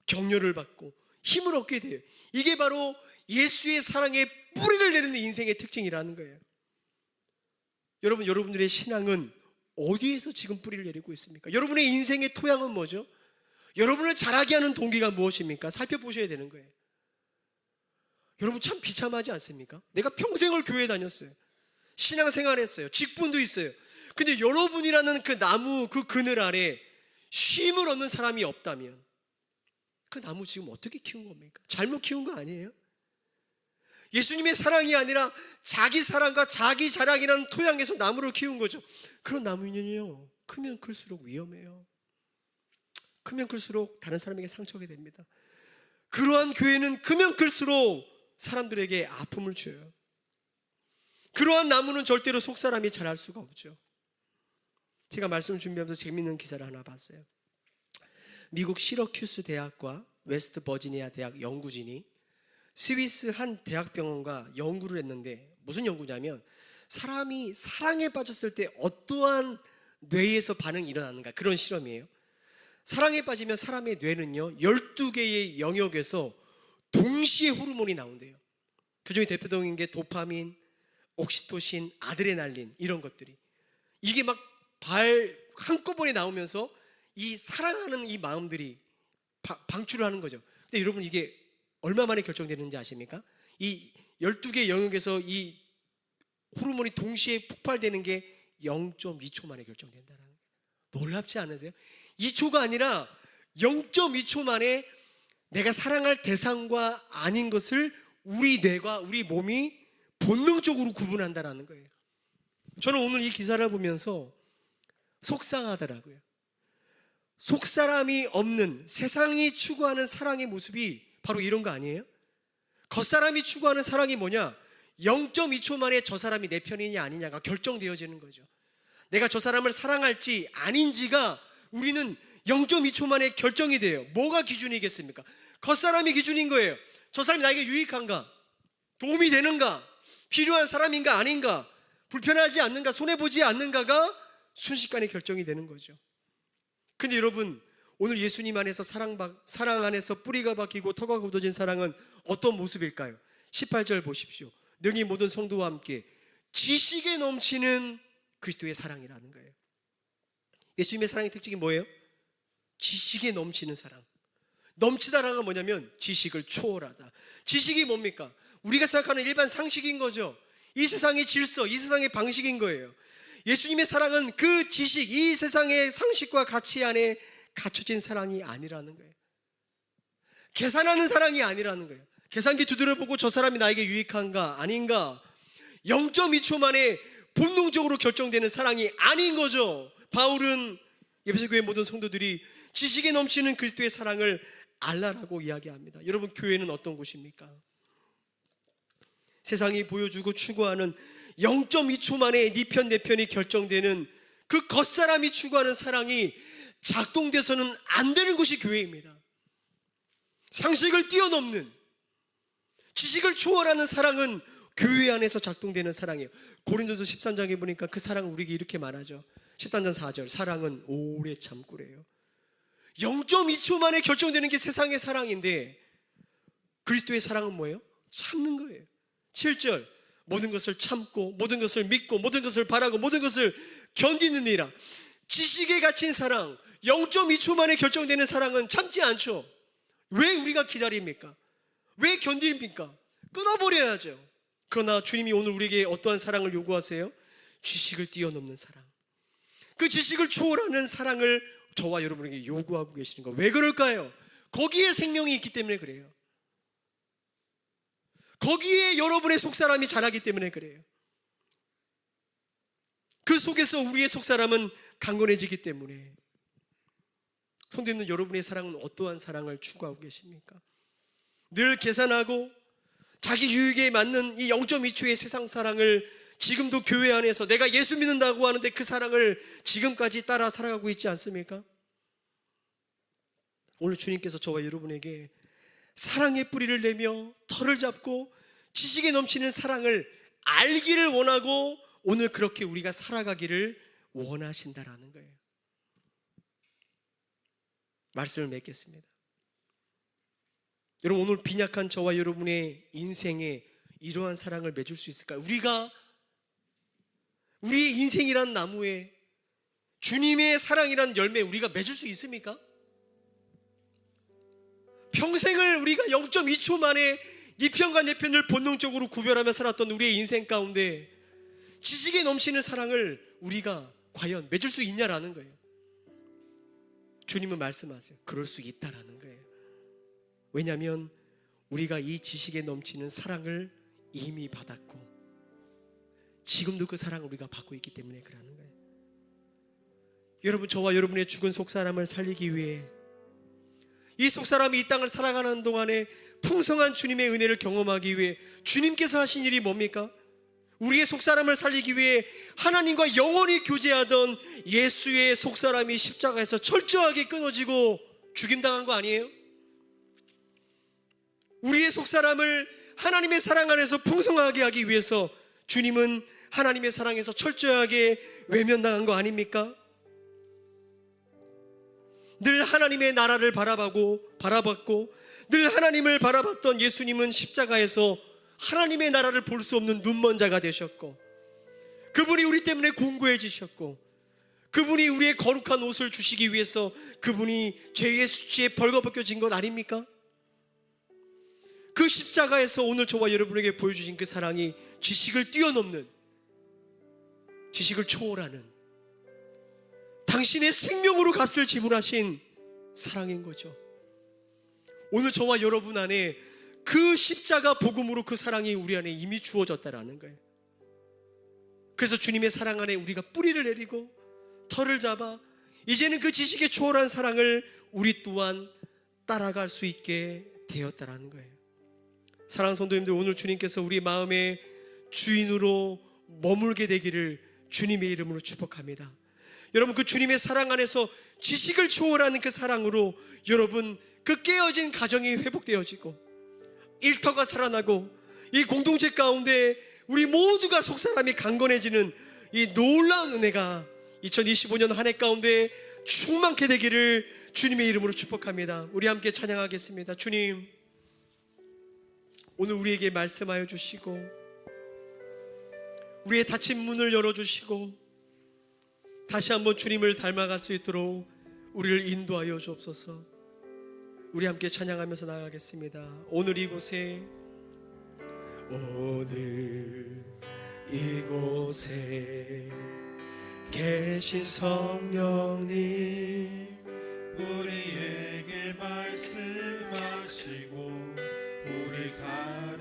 격려를 받고 힘을 얻게 돼요. 이게 바로 예수의 사랑에 뿌리를 내리는 인생의 특징이라는 거예요. 여러분, 여러분들의 신앙은 어디에서 지금 뿌리를 내리고 있습니까? 여러분의 인생의 토양은 뭐죠? 여러분을 자라게 하는 동기가 무엇입니까? 살펴보셔야 되는 거예요. 여러분, 참 비참하지 않습니까? 내가 평생을 교회 다녔어요. 신앙생활 했어요. 직분도 있어요. 근데 여러분이라는 그 나무, 그 그늘 아래 쉼을 얻는 사람이 없다면 그 나무 지금 어떻게 키운 겁니까? 잘못 키운 거 아니에요? 예수님의 사랑이 아니라 자기 사랑과 자기 자랑이라는 토양에서 나무를 키운 거죠. 그런 나무는요, 크면 클수록 위험해요. 크면 클수록 다른 사람에게 상처가 됩니다. 그러한 교회는 크면 클수록 사람들에게 아픔을 줘요. 그러한 나무는 절대로 속사람이 자랄 수가 없죠. 제가 말씀을 준비하면서 재미있는 기사를 하나 봤어요. 미국 시러큐스 대학과 웨스트 버지니아 대학 연구진이 스위스 한 대학병원과 연구를 했는데, 무슨 연구냐면 사람이 사랑에 빠졌을 때 어떠한 뇌에서 반응이 일어나는가, 그런 실험이에요. 사랑에 빠지면 사람의 뇌는요 12개의 영역에서 동시에 호르몬이 나온대요. 그중에 대표적인 게 도파민, 옥시토신, 아드레날린, 이런 것들이, 이게 막 한꺼번에 나오면서 이 사랑하는 이 마음들이 방출을 하는 거죠. 근데 여러분, 이게 얼마 만에 결정되는지 아십니까? 이 12개 영역에서 이 호르몬이 동시에 폭발되는 게 0.2초 만에 결정된다는 거예요. 놀랍지 않으세요? 2초가 아니라 0.2초 만에 내가 사랑할 대상과 아닌 것을 우리 뇌가, 우리 몸이 본능적으로 구분한다는 거예요. 저는 오늘 이 기사를 보면서 속상하더라고요. 속사람이 없는, 세상이 추구하는 사랑의 모습이 바로 이런 거 아니에요? 겉사람이 추구하는 사랑이 뭐냐? 0.2초 만에 저 사람이 내 편이냐 아니냐가 결정되어지는 거죠. 내가 저 사람을 사랑할지 아닌지가 우리는 0.2초 만에 결정이 돼요. 뭐가 기준이겠습니까? 겉사람이 기준인 거예요. 저 사람이 나에게 유익한가? 도움이 되는가? 필요한 사람인가 아닌가? 불편하지 않는가? 손해보지 않는가가 순식간에 결정이 되는 거죠. 근데 여러분, 오늘 예수님 안에서 사랑 안에서 뿌리가 박히고 터가 굳어진 사랑은 어떤 모습일까요? 18절 보십시오. 능히 모든 성도와 함께 지식에 넘치는 그리스도의 사랑이라는 거예요. 예수님의 사랑의 특징이 뭐예요? 지식에 넘치는 사랑. 넘치다라는 건 뭐냐면 지식을 초월하다. 지식이 뭡니까? 우리가 생각하는 일반 상식인 거죠. 이 세상의 질서, 이 세상의 방식인 거예요. 예수님의 사랑은 그 지식, 이 세상의 상식과 가치 안에 갖춰진 사랑이 아니라는 거예요. 계산하는 사랑이 아니라는 거예요. 계산기 두드려보고 저 사람이 나에게 유익한가 아닌가 0.2초 만에 본능적으로 결정되는 사랑이 아닌 거죠. 바울은 에베소 교회 모든 성도들이 지식에 넘치는 그리스도의 사랑을 알라라고 이야기합니다. 여러분, 교회는 어떤 곳입니까? 세상이 보여주고 추구하는 0.2초 만에 네 편 내 편이 결정되는 그 겉사람이 추구하는 사랑이 작동돼서는 안 되는 곳이 교회입니다. 상식을 뛰어넘는, 지식을 초월하는 사랑은 교회 안에서 작동되는 사랑이에요. 고린도서 13장에 보니까 그 사랑을 우리에게 이렇게 말하죠. 13장 4절, 사랑은 오래 참고래요. 0.2초 만에 결정되는 게 세상의 사랑인데 그리스도의 사랑은 뭐예요? 참는 거예요. 7절, 모든 것을 참고 모든 것을 믿고 모든 것을 바라고 모든 것을 견디는 이라. 지식에 갇힌 사랑, 0.2초 만에 결정되는 사랑은 참지 않죠. 왜 우리가 기다립니까? 왜 견딥니까? 끊어버려야죠. 그러나 주님이 오늘 우리에게 어떠한 사랑을 요구하세요? 지식을 뛰어넘는 사랑, 그 지식을 초월하는 사랑을 저와 여러분에게 요구하고 계시는 거. 왜 그럴까요? 거기에 생명이 있기 때문에 그래요. 거기에 여러분의 속사람이 자라기 때문에 그래요. 그 속에서 우리의 속사람은 강건해지기 때문에. 성도님들, 여러분의 사랑은 어떠한 사랑을 추구하고 계십니까? 늘 계산하고 자기 유익에 맞는 이 0.2초의 세상 사랑을 지금도 교회 안에서 내가 예수 믿는다고 하는데 그 사랑을 지금까지 따라 살아가고 있지 않습니까? 오늘 주님께서 저와 여러분에게 사랑의 뿌리를 내며 털을 잡고 지식에 넘치는 사랑을 알기를 원하고 오늘 그렇게 우리가 살아가기를 원하신다라는 거예요. 말씀을 맺겠습니다. 여러분, 오늘 빈약한 저와 여러분의 인생에 이러한 사랑을 맺을 수 있을까요? 우리의 인생이란 나무에 주님의 사랑이란 열매 우리가 맺을 수 있습니까? 평생을 우리가 0.2초 만에 네 편과 내 편을 본능적으로 구별하며 살았던 우리의 인생 가운데 지식에 넘치는 사랑을 우리가 과연 맺을 수 있냐라는 거예요. 주님은 말씀하세요. 그럴 수 있다라는 거예요. 왜냐하면 우리가 이 지식에 넘치는 사랑을 이미 받았고 지금도 그 사랑을 우리가 받고 있기 때문에 그러는 거예요. 여러분, 저와 여러분의 죽은 속사람을 살리기 위해 이 속사람이 이 땅을 살아가는 동안에 풍성한 주님의 은혜를 경험하기 위해 주님께서 하신 일이 뭡니까? 우리의 속사람을 살리기 위해 하나님과 영원히 교제하던 예수의 속사람이 십자가에서 철저하게 끊어지고 죽임당한 거 아니에요? 우리의 속사람을 하나님의 사랑 안에서 풍성하게 하기 위해서 주님은 하나님의 사랑에서 철저하게 외면당한 거 아닙니까? 늘 하나님의 나라를 바라봤고 늘 하나님을 바라봤던 예수님은 십자가에서 하나님의 나라를 볼 수 없는 눈먼 자가 되셨고 그분이 우리 때문에 공고해지셨고 그분이 우리의 거룩한 옷을 주시기 위해서 그분이 죄의 수치에 벌거벗겨진 것 아닙니까? 그 십자가에서 오늘 저와 여러분에게 보여주신 그 사랑이 지식을 뛰어넘는, 지식을 초월하는 당신의 생명으로 값을 지불하신 사랑인 거죠. 오늘 저와 여러분 안에 그 십자가 복음으로 그 사랑이 우리 안에 이미 주어졌다라는 거예요. 그래서 주님의 사랑 안에 우리가 뿌리를 내리고 털을 잡아 이제는 그 지식에 초월한 사랑을 우리 또한 따라갈 수 있게 되었다라는 거예요. 사랑하는 성도님들, 오늘 주님께서 우리 마음의 주인으로 머물게 되기를 주님의 이름으로 축복합니다. 여러분, 그 주님의 사랑 안에서 지식을 초월하는 그 사랑으로 여러분 그 깨어진 가정이 회복되어지고 일터가 살아나고 이 공동체 가운데 우리 모두가 속사람이 강건해지는 이 놀라운 은혜가 2025년 한 해 가운데 충만케 되기를 주님의 이름으로 축복합니다. 우리 함께 찬양하겠습니다. 주님, 오늘 우리에게 말씀하여 주시고 우리의 닫힌 문을 열어주시고 다시 한번 주님을 닮아갈 수 있도록 우리를 인도하여 주옵소서. 우리 함께 찬양하면서 나아가겠습니다. 오늘 이곳에 계신 성령님, 우리에게 말씀하시고 우리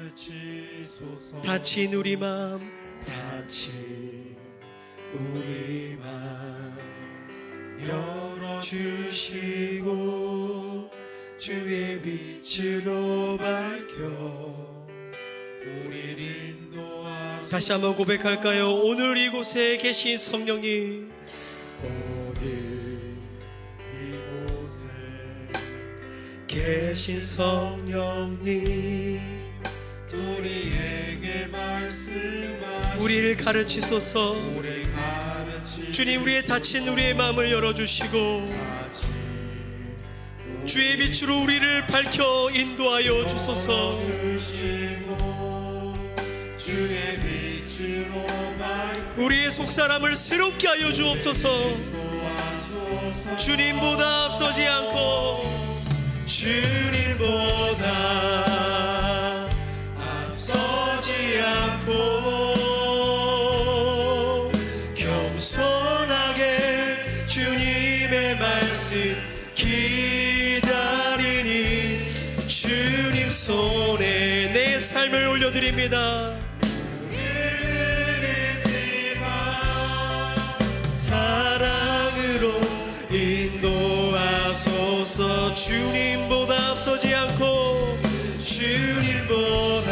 가르치소서. 닫힌 우리 마음 열어주시고 주의 빛으로 밝혀 우리를 인도하소서. 다시 한번 고백할까요? 오늘 이곳에 계신 성령님, 이곳에 계신 성령님, 우리에게 말씀하시고 우리를 가르치소서. 우리 가르치소서. 주님, 우리의 닫힌 우리의 마음을 열어주시고 주의 빛으로 우리를 밝혀 인도하여 주소서. 주의 빛으로 밝혀 우리의 속사람을 새롭게 하여 주옵소서. 주님보다 앞서지 않고 주님보다 앞서지 않고 겸손하게 주님의 말씀 기다리니 주님 손에 내 삶을 올려드립니다. 사랑으로 인도하소서. 주님보다 앞서지 않고 주님보다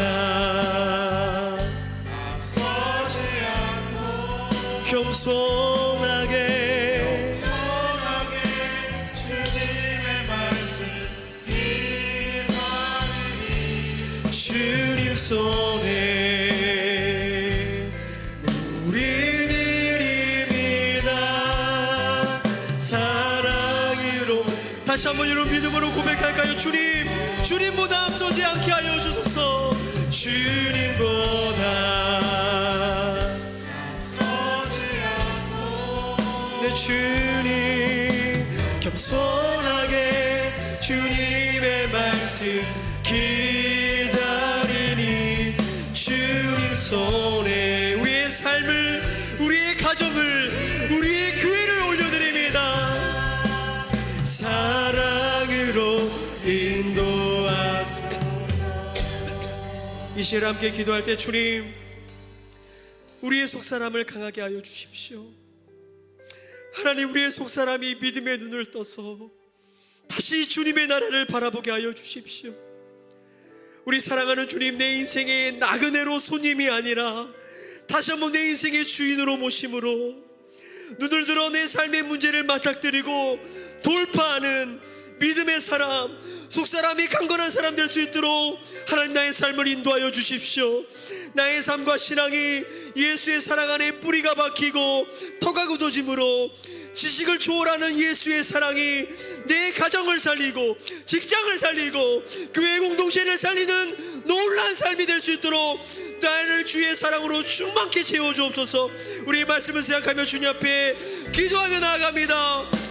앞서지 않고 겸손하게 주님의 말씀 기다리니 주님 손에 우릴 드립니다. 사랑으로 다시 한번 여러분 믿음으로 고백할까요? 주님보다 앞서지 않게 하여 주소서. 주님보다 앞서지 않고 내 주님 겸손하게 주님의 말씀 기다리니 주님 손에 우리의 삶을, 우리의 가정을, 우리의 교회를 올려드립니다. 사랑으로 인도하소서. 이 시간 함께 기도할 때 주님, 우리의 속사람을 강하게 하여 주십시오. 하나님, 우리의 속사람이 믿음의 눈을 떠서 다시 주님의 나라를 바라보게 하여 주십시오. 우리 사랑하는 주님, 내 인생의 나그네로 손님이 아니라 다시 한번 내 인생의 주인으로 모심으로 눈을 들어 내 삶의 문제를 맞닥뜨리고 돌파하는 믿음의 사람, 속사람이 강건한 사람 될 수 있도록 하나님 나의 삶을 인도하여 주십시오. 나의 삶과 신앙이 예수의 사랑 안에 뿌리가 박히고 터가 굳어짐으로 지식을 초월하는 예수의 사랑이 내 가정을 살리고 직장을 살리고 교회 공동체를 살리는 놀라운 삶이 될 수 있도록 나를 주의 사랑으로 충만케 채워주옵소서. 우리의 말씀을 생각하며 주님 앞에 기도하며 나아갑니다.